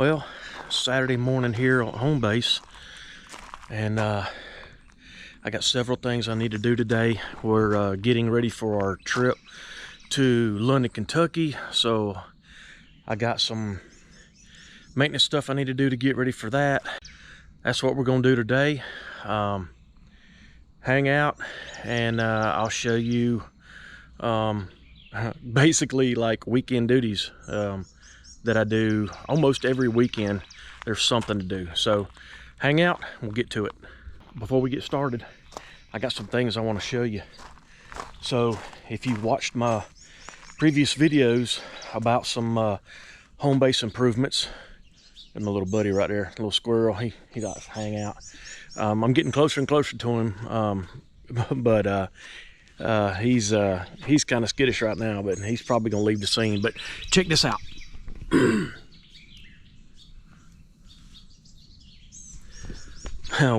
Well, Saturday morning here on Homebase, and I got several things I need to do today. We're getting ready for our trip to London, Kentucky, so I got some maintenance stuff I need to do to get ready for that. That's what we're gonna do today. Hang out, and I'll show you basically like weekend duties that I do almost every weekend. There's something to do, so hang out, we'll get to it. Before we get started, I got some things I want to show you. So if you've watched my previous videos about some Homebase improvements, and my little buddy right there, little squirrel, he likes to hang out. I'm getting closer and closer to him, but he's kind of skittish right now, but he's probably gonna leave the scene. But check this out.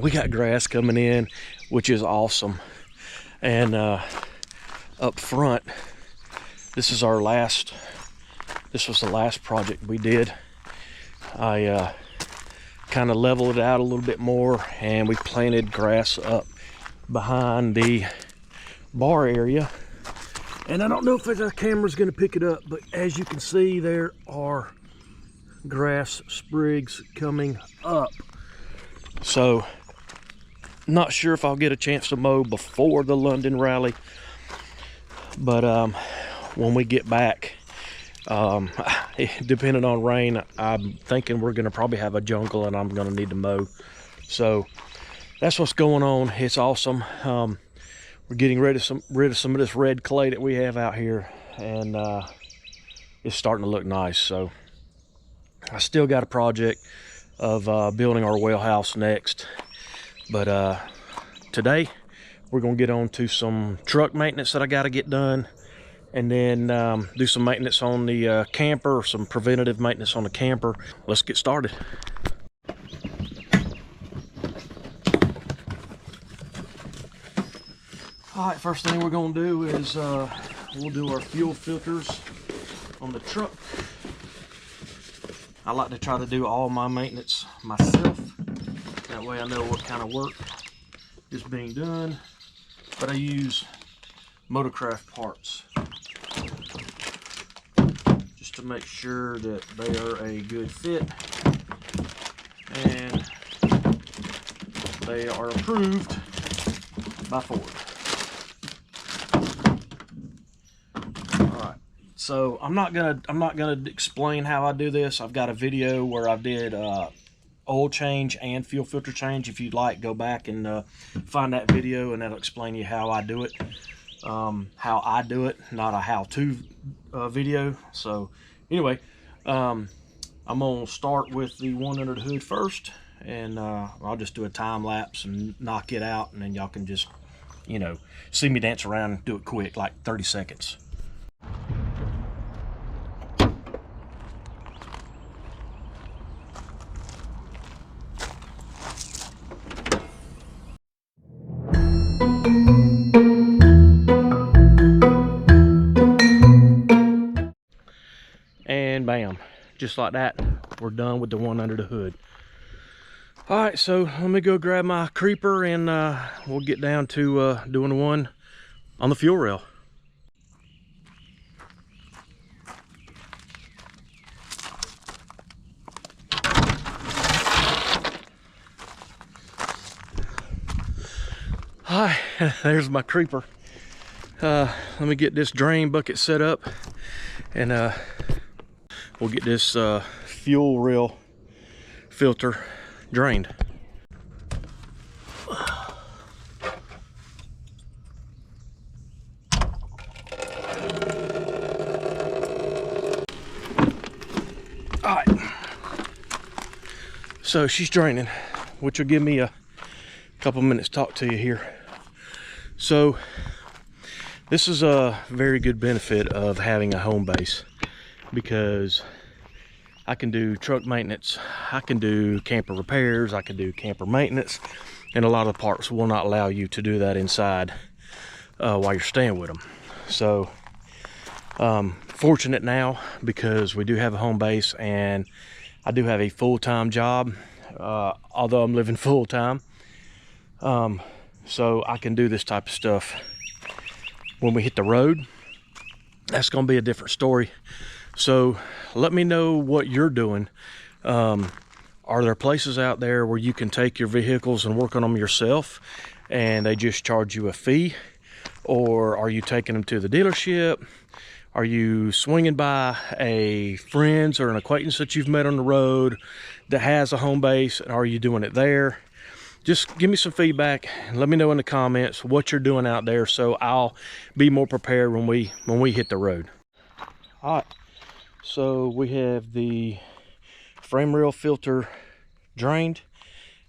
We got grass coming in, which is awesome. And up front, this was the last project we did. I kind of leveled it out a little bit more, and we planted grass up behind the bar area. And I don't know if the camera's going to pick it up, but as you can see, there are grass sprigs coming up. So, not sure if I'll get a chance to mow before the London rally, but when we get back, depending on rain, I'm thinking we're going to probably have a jungle, and I'm going to need to mow. So, that's what's going on. It's awesome. We're getting rid of some of this red clay that we have out here, and it's starting to look nice. So I still got a project of building our well house next, but today we're gonna get on to some truck maintenance that I got to get done, and then do some maintenance on the camper, some preventative maintenance on the camper. Let's get started. All right, first thing we're gonna do is we'll do our fuel filters on the truck. I like to try to do all my maintenance myself. That way I know what kind of work is being done. But I use Motorcraft parts just to make sure that they are a good fit and they are approved by Ford. So I'm not gonna explain how I do this. I've got a video where I did oil change and fuel filter change. If you'd like, go back and find that video, and that'll explain you how I do it. Not a how-to video. So anyway, I'm gonna start with the one under the hood first, and I'll just do a time lapse and knock it out, and then y'all can just, see me dance around and do it quick, like 30 seconds. And bam, just like that, we're done with the one under the hood. All right, so let me go grab my creeper, and we'll get down to doing the one on the fuel rail. All right, there's my creeper. Let me get this drain bucket set up, and we'll get this fuel rail filter drained. All right, so she's draining, which will give me a couple minutes to talk to you here. So this is a very good benefit of having a Homebase, because I can do truck maintenance, I can do camper repairs, I can do camper maintenance, and a lot of the parts will not allow you to do that inside while you're staying with them. So fortunate now, because we do have a Homebase, and I do have a full-time job, although I'm living full-time. So I can do this type of stuff. When we hit the road, that's gonna be a different story. So let me know what you're doing. Are there places out there where you can take your vehicles and work on them yourself and they just charge you a fee? Or are you taking them to the dealership? Are you swinging by a friend's or an acquaintance that you've met on the road that has a home base, and are you doing it there? Just give me some feedback and let me know in the comments what you're doing out there, so I'll be more prepared when we hit the road. All right, so we have the frame rail filter drained,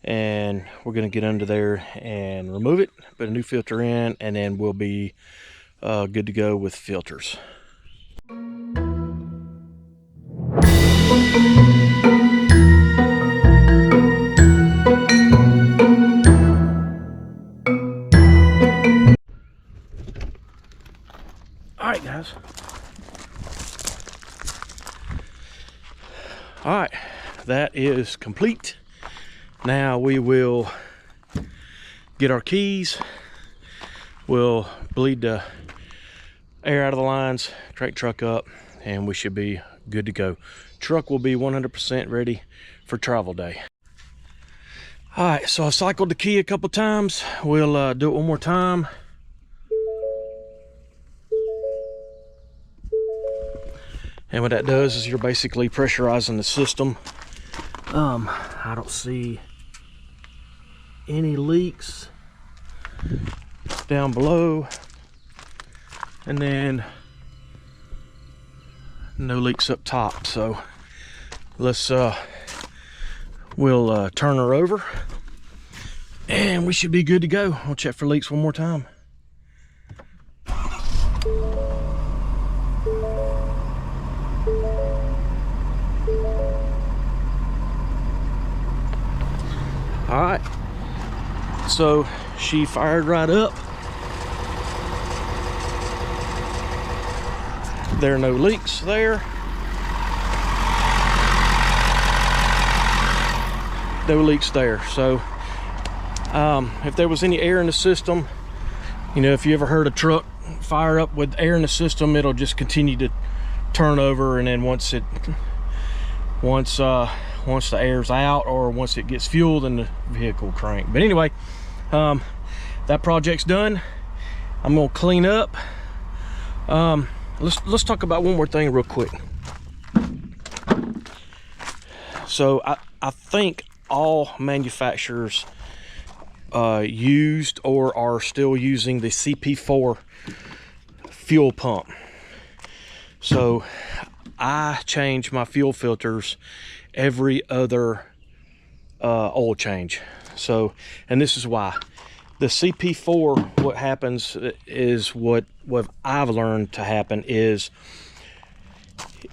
and we're gonna get under there and remove it, put a new filter in, and then we'll be good to go with filters. All right, guys. All right, that is complete. Now we will get our keys. We'll bleed the air out of the lines, crank truck up, and we should be good to go. Truck will be 100% ready for travel day. All right, so I cycled the key a couple times. We'll do it one more time. And what that does is you're basically pressurizing the system. I don't see any leaks down below, and then no leaks up top. So let's we'll turn her over and we should be good to go. I'll check for leaks one more time. All right, so she fired right up. There are no leaks there. No leaks there. So if there was any air in the system, you know, if you ever heard a truck fire up with air in the system, it'll just continue to turn over, and then once the air's out, or once it gets fuel, then the vehicle will crank. But anyway, that project's done. I'm gonna clean up. Let's talk about one more thing real quick. So I think all manufacturers used or are still using the CP4 fuel pump. So I change my fuel filters every other oil change. So, and this is why. The CP4, what happens is what I've learned to happen is,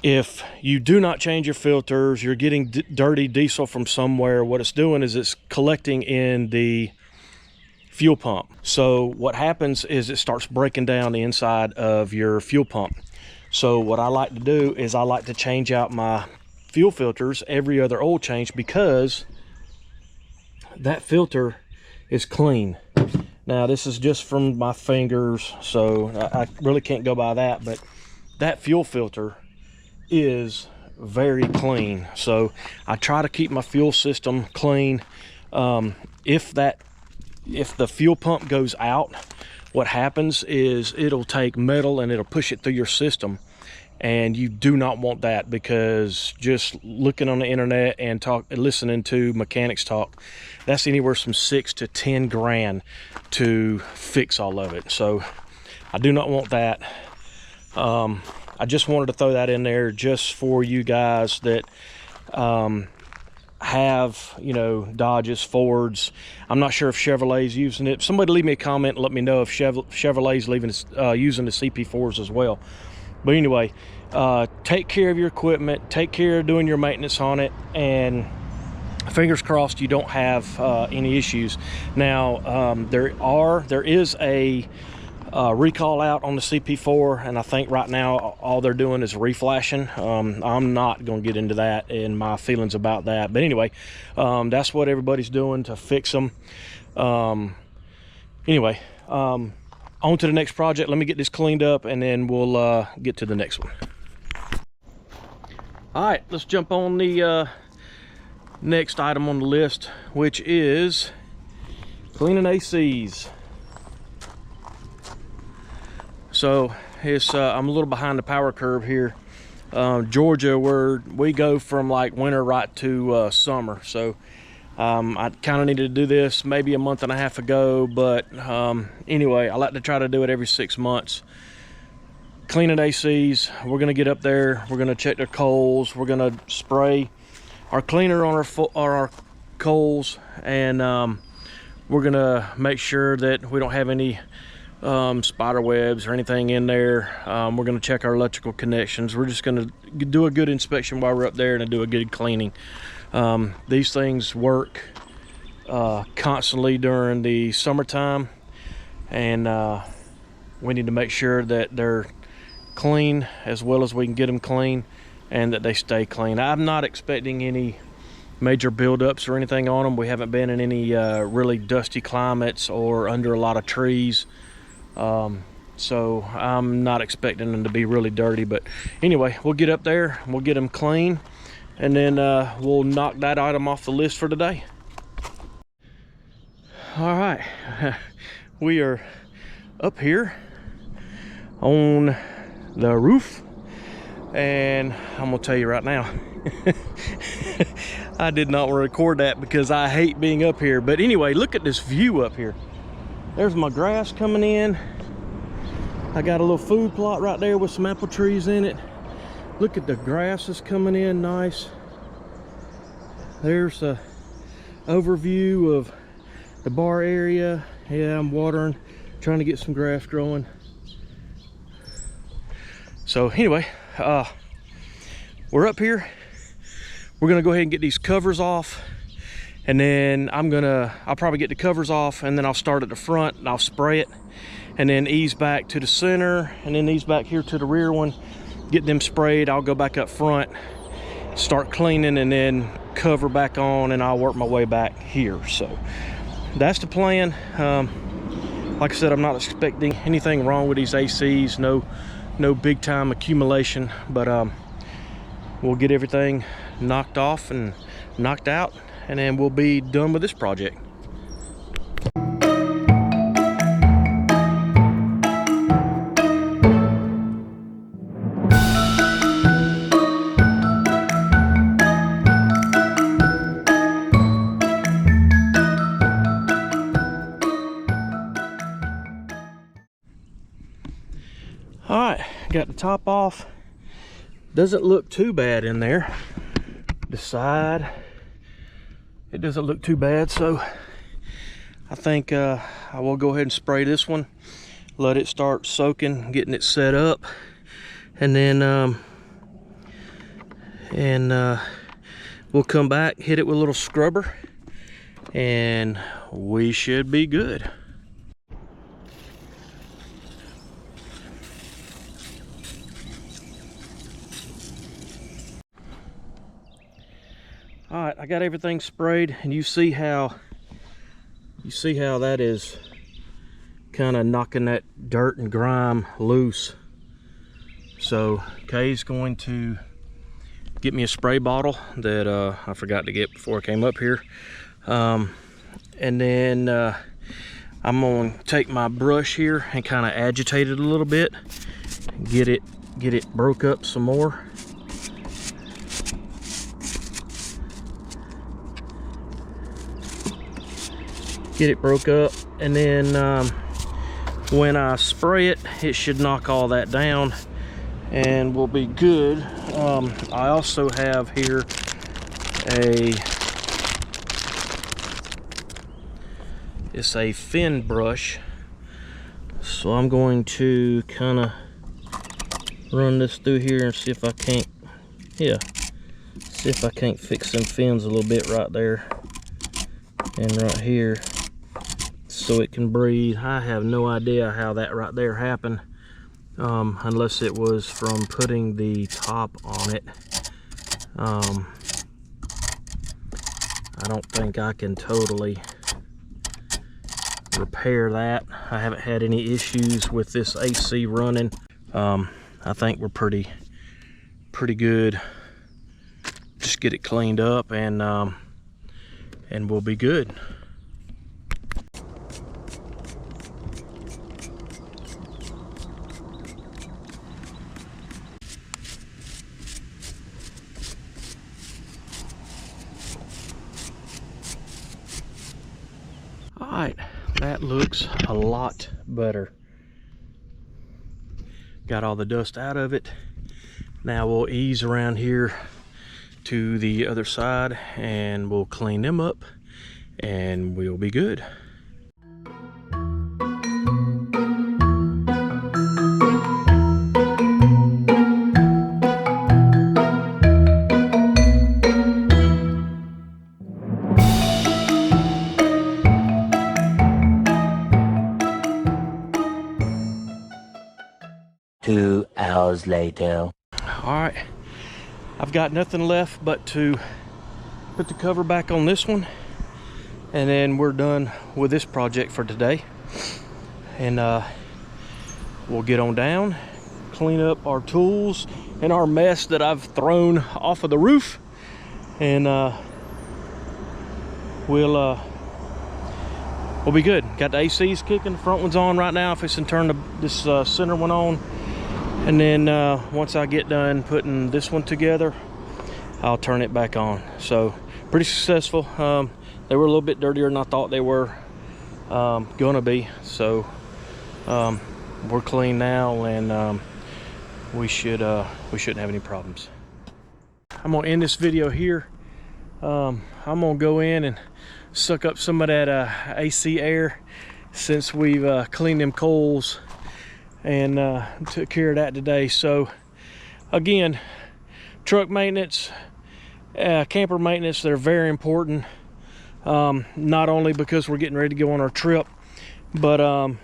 if you do not change your filters, you're getting dirty diesel from somewhere. What it's doing is it's collecting in the fuel pump. So what happens is it starts breaking down the inside of your fuel pump. So what I like to do is I like to change out my fuel filters every other oil change, because that filter is clean. Now this is just from my fingers, so I really can't go by that, but that fuel filter is very clean. So I try to keep my fuel system clean. If the fuel pump goes out, what happens is it'll take metal and it'll push it through your system, and you do not want that, because just looking on the internet and listening to mechanics talk, that's anywhere from 6 to 10 grand to fix all of it. So I do not want that. I just wanted to throw that in there just for you guys that have, you know, Dodges, Fords. I'm not sure if Chevrolet's using it. Somebody leave me a comment and let me know if Chevrolet's using the CP4s as well. But anyway, take care of your equipment, take care of doing your maintenance on it, and fingers crossed you don't have any issues. Now there is a recall out on the CP4, and I think right now all they're doing is reflashing. I'm not going to get into that and my feelings about that, but anyway, that's what everybody's doing to fix them. Anyway, on to the next project. Let me get this cleaned up and then we'll get to the next one. All right, let's jump on the next item on the list, which is cleaning ACs. So it's I'm a little behind the power curve here. Georgia, where we go from like winter right to summer. So I kind of needed to do this maybe a month and a half ago, but anyway, I like to try to do it every 6 months. Cleaning ACs, we're gonna get up there, we're gonna check their coals, we're gonna spray our cleaner on our coals, and we're gonna make sure that we don't have any spider webs or anything in there. We're going to check our electrical connections. We're just going to do a good inspection while we're up there and do a good cleaning. These things work constantly during the summertime, and we need to make sure that they're clean as well as we can get them clean, and that they stay clean. I'm not expecting any major buildups or anything on them. We haven't been in any really dusty climates or under a lot of trees. So I'm not expecting them to be really dirty, but anyway, we'll get up there, we'll get them clean, and then we'll knock that item off the list for today. All right, we are up here on the roof, and I'm gonna tell you right now, I did not want to record that because I hate being up here, but anyway, look at this view up here. There's my grass coming in. I got a little food plot right there with some apple trees in it. Look at the grasses coming in nice. There's a overview of the bar area. Yeah, I'm watering, trying to get some grass growing. So anyway, we're up here. We're gonna go ahead and get these covers off, and then I'll probably get the covers off, and then I'll start at the front and I'll spray it, and then ease back to the center, and then ease back here to the rear one, get them sprayed. I'll go back up front, start cleaning, and then cover back on, and I'll work my way back here. So that's the plan. Like I said, I'm not expecting anything wrong with these ACs, no big time accumulation, but we'll get everything knocked off and knocked out, and then we'll be done with this project. All right, got the top off. Doesn't look too bad in there. The side, it doesn't look too bad, so I think I will go ahead and spray this one, let it start soaking, getting it set up, and then we'll come back, hit it with a little scrubber, and we should be good. All right, I got everything sprayed, and you see how that is kind of knocking that dirt and grime loose. So Kay's going to get me a spray bottle that I forgot to get before I came up here, and then I'm gonna take my brush here and kind of agitate it a little bit, get it broke up some more. Get it broke up, and then when I spray it, it should knock all that down and we'll be good. I also have here it's a fin brush, so I'm going to kind of run this through here and see if I can't fix some fins a little bit right there and right here. so it can breathe. I have no idea how that right there happened, unless it was from putting the top on it. I don't think I can totally repair that. I haven't had any issues with this AC running. I think we're pretty good. Just get it cleaned up and we'll be good. All right, that looks a lot better. Got all the dust out of it. Now we'll ease around here to the other side and we'll clean them up and we'll be good. Two hours later. All right, I've got nothing left but to put the cover back on this one, and then we're done with this project for today. And we'll get on down, clean up our tools and our mess that I've thrown off of the roof, and we'll be good. Got the ACs kicking, the front one's on right now. If it's in turn this center one on. And then once I get done putting this one together, I'll turn it back on. So pretty successful. They were a little bit dirtier than I thought they were gonna be. So we're clean now, and we shouldn't have any problems. I'm gonna end this video here. I'm gonna go in and suck up some of that AC air since we've cleaned them coals and took care of that today. So again, truck maintenance, camper maintenance, they're very important, not only because we're getting ready to go on our trip, but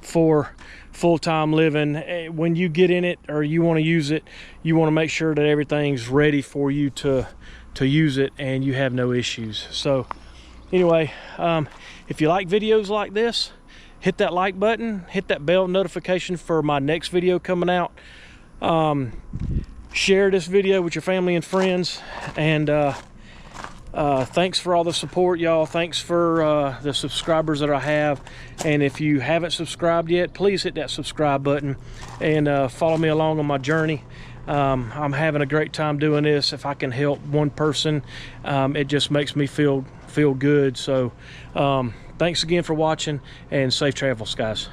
for full-time living. When you get in it or you want to use it, you want to make sure that everything's ready for you to use it and you have no issues. So anyway, if you like videos like this, hit that like button, hit that bell notification for my next video coming out. Share this video with your family and friends, and thanks for all the support, y'all. Thanks for the subscribers that I have, and if you haven't subscribed yet, please hit that subscribe button and follow me along on my journey. I'm having a great time doing this. If I can help one person, it just makes me feel good. So thanks again for watching, and safe travels, guys.